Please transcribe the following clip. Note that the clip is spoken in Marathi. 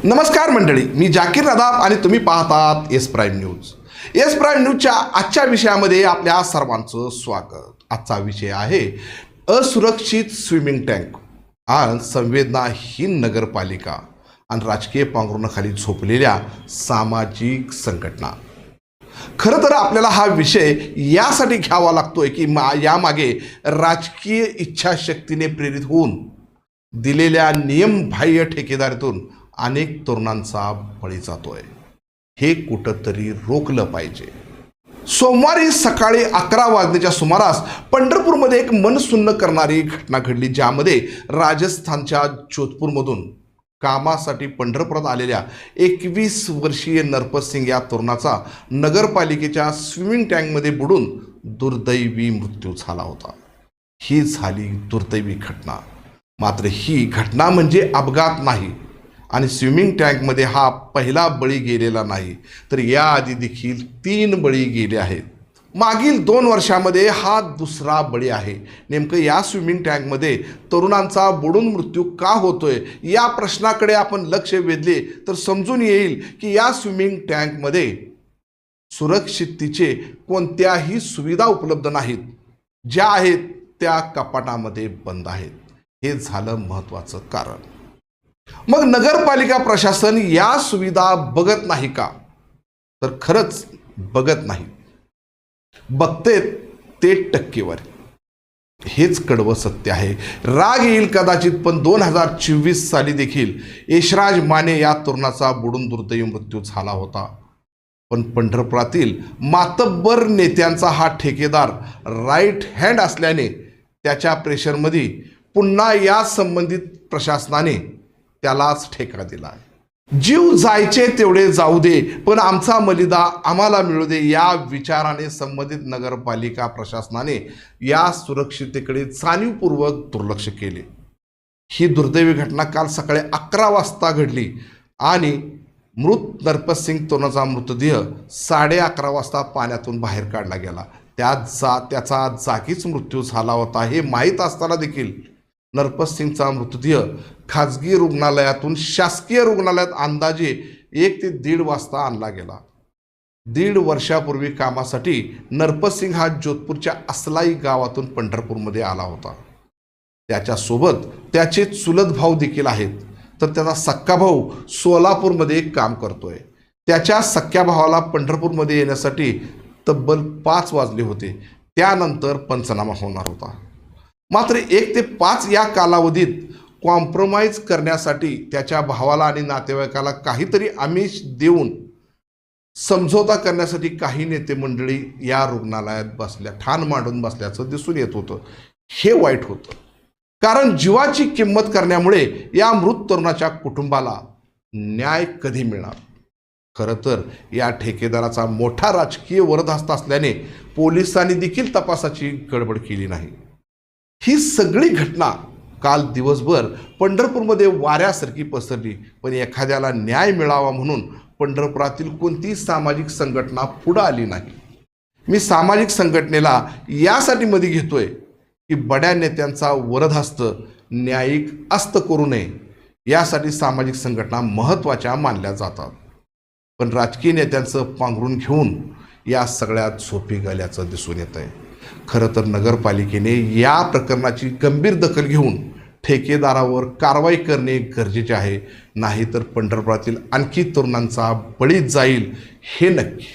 नमस्कार मंडळी, मी जाकीर नदाब आणि तुम्ही पाहतात S prime news. S prime न्यूजच्या आजच्या विषयामध्ये आपल्या सर्वांचं स्वागत. आजचा विषय आहे असुरक्षित स्विमिंग टँक आणि संवेदनाहीन नगरपालिका आणि राजकीय पांघरुणाखाली झोपलेल्या सामाजिक संघटना. खरं तर आपल्याला हा विषय यासाठी घ्यावा लागतोय की यामागे राजकीय इच्छाशक्तीने प्रेरित होऊन दिलेल्या नियमबाह्य ठेकेदारीतून अनेक तरुणांचा बळी जातोय. हे कुठंतरी रोखलं पाहिजे. सोमवारी सकाळी 11 वाजण्याच्या सुमारास पंढरपूरमध्ये एक मनसुन्न करणारी घटना घडली, ज्यामध्ये राजस्थानच्या जोधपूरमधून कामासाठी पंढरपुरात आलेल्या 21 वर्षीय नरपत सिंग या तरुणाचा नगरपालिकेच्या स्विमिंग टँकमध्ये बुडून दुर्दैवी मृत्यू झाला होता. ही झाली दुर्दैवी घटना. मात्र ही घटना म्हणजे अपघात नाही आणि स्विमिंग टँकमध्ये हा पहिला बळी गेलेला नाही, तर याआधी देखील 3 बळी गेले आहेत. मागील 2 वर्षामध्ये हा दुसरा बळी आहे. नेमकं या स्विमिंग टँकमध्ये तरुणांचा बुडून मृत्यू का होतोय या प्रश्नाकडे आपण लक्ष वेधले तर समजून येईल की या स्विमिंग टँकमध्ये सुरक्षिततेचे कोणत्याही सुविधा उपलब्ध नाहीत. ज्या आहेत त्या कपाटामध्ये बंद आहेत. हे झालं महत्त्वाचं कारण. मग नगरपालिका प्रशासन या सुविधा बघत नाही का? तर खरंच बघत नाही. बघतेत ते टक्केवारी. हेच कडवं सत्य आहे. राग येईल कदाचित, पण 2024 साली देखील यशराज माने या तरुणाचा बुडून दुर्दैवी मृत्यू झाला होता. पण पंढरपुरातील मातब्बर नेत्यांचा हा ठेकेदार राईट हँड असल्याने त्याच्या प्रेशरमध्ये पुन्हा या संबंधित प्रशासनाने त्यालाच ठेका दिला. जीव जायचे तेवढे जाऊ दे, पण आमचा मलिदा आम्हाला मिळू दे या विचाराने संबंधित नगरपालिका प्रशासनाने या सुरक्षिततेकडे जाणीवपूर्वक दुर्लक्ष केले. ही दुर्दैवी घटना काल सकाळी 11 वाजता घडली आणि मृत नरपत सिंग तरुणाचा मृतदेह 11:30 वाजता पाण्यातून बाहेर काढला गेला. त्याचा जागीच मृत्यू झाला होता हे माहीत असताना देखील नरपत सिंगचा मृतदेह खाजगी रुग्णालयातून शासकीय रुग्णालयात अंदाजे 1 ते 1.5 वाजता आणला गेला. 1.5 वर्षापूर्वी कामासाठी नरपत सिंग हा जोधपूरच्या असलाई गावातून पंढरपूरमध्ये आला होता. त्याच्यासोबत त्याचे चुलत भाऊ देखील आहेत. तर त्याचा सख्खा भाऊ सोलापूरमध्ये काम करतोय. त्याच्या सख्ख्या भावाला पंढरपूरमध्ये येण्यासाठी तब्बल 5 वाजले होते. त्यानंतर पंचनामा होणार होता. मात्र 1 ते 5 या कालावधीत कॉम्प्रोमाइज करण्यासाठी त्याच्या भावाला आणि नातेवाईकाला काहीतरी आमिष देऊन समझोता करण्यासाठी काही नेते मंडळी या रुग्णालयात ठाण मांडून बसल्याचं दिसून येत होतं. हे वाईट होतं, कारण जीवाची किंमत करण्यामुळे या मृत तरुणाच्या कुटुंबाला न्याय कधी मिळणार? खरं तर या ठेकेदाराचा मोठा राजकीय वरदहस्त असल्याने पोलिसांनी देखील तपासाची गडबड केली नाही. ही सगळी घटना काल दिवसभर पंढरपूरमध्ये वाऱ्यासारखी पसरली, पण एखाद्याला न्याय मिळावा म्हणून पंढरपुरातील कोणतीही सामाजिक संघटना पुढे आली नाही. मी सामाजिक संघटनेला यासाठी मध्ये घेतोय की बड्या नेत्यांचा वरदहस्त न्यायिक अस्त करू नये, यासाठी सामाजिक संघटना महत्त्वाच्या मानल्या जातात. पण राजकीय नेत्यांचं पांघरून घेऊन या सगळ्यात झोपी गेल्याचं दिसून येत आहे. खरं तर नगरपालिकेने या प्रकरणाची गंभीर दखल घेऊन ठेकेदारावर कारवाई करणे गरजेचे आहे. नाहीतर पंढरपुरातील आणखी तरुणांचा बळी जाईल हे नक्की.